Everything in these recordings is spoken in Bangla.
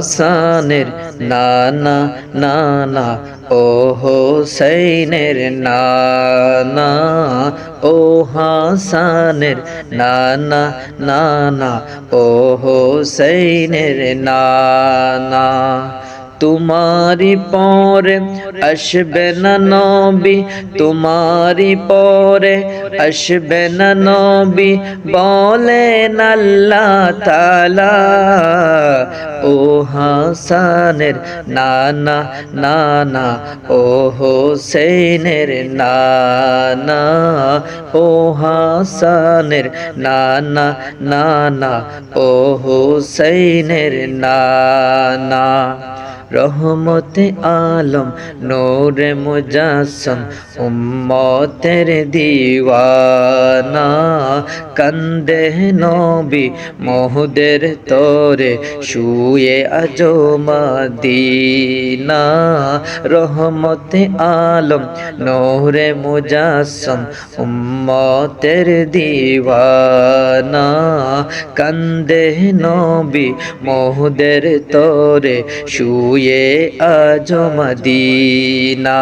হাসানের নানা নানা, ও হোসেইনের নানা, ও হাসানের নানা নানা, ও হোসেইনের নানা। তোমারি পরে আসবে না নবী, তোমারি পরে আসবে না নবী, বলেন আল্লাহ তাআলা। ও হাসানের নানা নানা, ও হোসেইনের নানা, ও হাসানের নানা নানা, ও হোসেইনের নানা। রহমতে আলম নূরে মুজাসসম, উম্মতের দিওয়ানা, কান্দে নবী মোহদের তরে, শুয়ে আজো মদিনা। রহমতে আলম নূরে মুজাসসম, উম্মতের দিওয়ানা, কান্দে নবী মোহদের তরে, শুয়ে আজো মদিনা।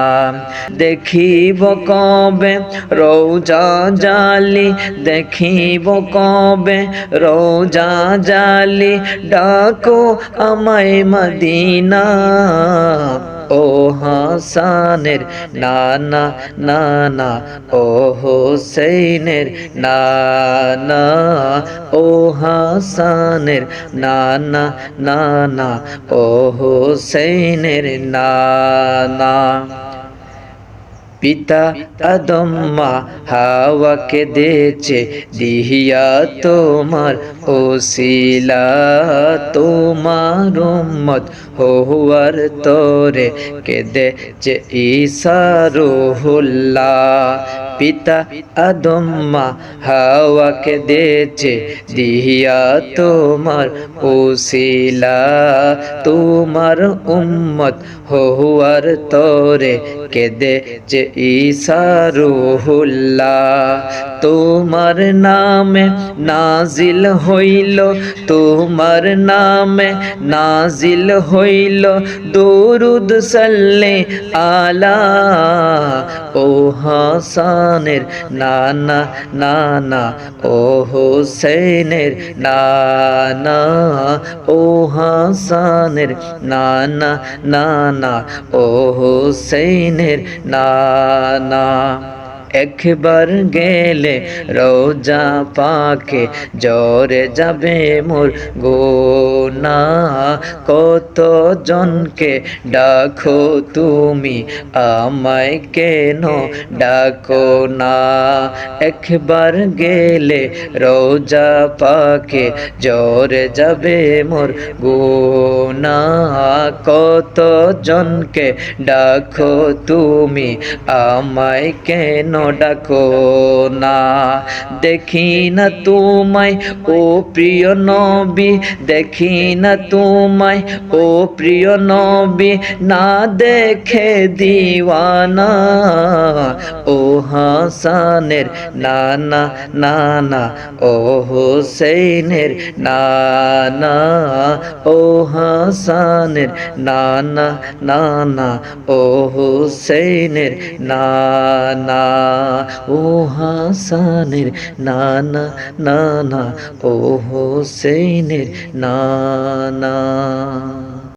দেখিব কবে রওজা জালি, দেখিব কবে রওজা জালি, ডাকো আমায় মদিনা। ও হাসানের নানা নানা, ও হোসেইনের নানা, ও হাসানের নানা নানা, ও হোসেইনের নানা। পিতা আদম মা হাওয়াকে দিয়েছে দিহিয়া তোমার ওসিলা, তোমার উম্মত হওয়ার তরে কেঁদেছে ঈসা রূহুল্লাহ। পিতা আদম মা হাওয়াকে দিয়েছে দিহিয়া তোমার ওসিলা, তোমার উম্মত হওয়ার তরে কেঁদেছে ঈসা রূহুল্লাহ। তোমার নামে নাজিল হইল, তোমার নামে নাজিল হইল দুরুদ সাল্লে আলা। ও হাসানের নানা নানা, ও হোসেইনের নানা, ও হাসানের নানা নানা, ও হোসেইনের নানা। একবার গেলে রোজা পাকে জরে যাবে মোর গুনাহ, কত জনকে ডাকো তুমি আমায় কেন ডাকো না। একবার গেলে রোজা পাকে জরে যাবে মোর গুনাহ, কত জনকে ডাকো তুমি আমায় কেন ডাকো না। দেখি না তোমায় ও প্রিয় নবী, দেখি না তোমায় ও প্রিয় নবী, না দেখে দিওয়ানা। ও হাসানের নানা নানা, ও হোসেইনের নানা, ও হাসানের নানা নানা, ও হোসেইনের নানা, ও হাসানের নানা নানা, ও হোসেইনের নানা।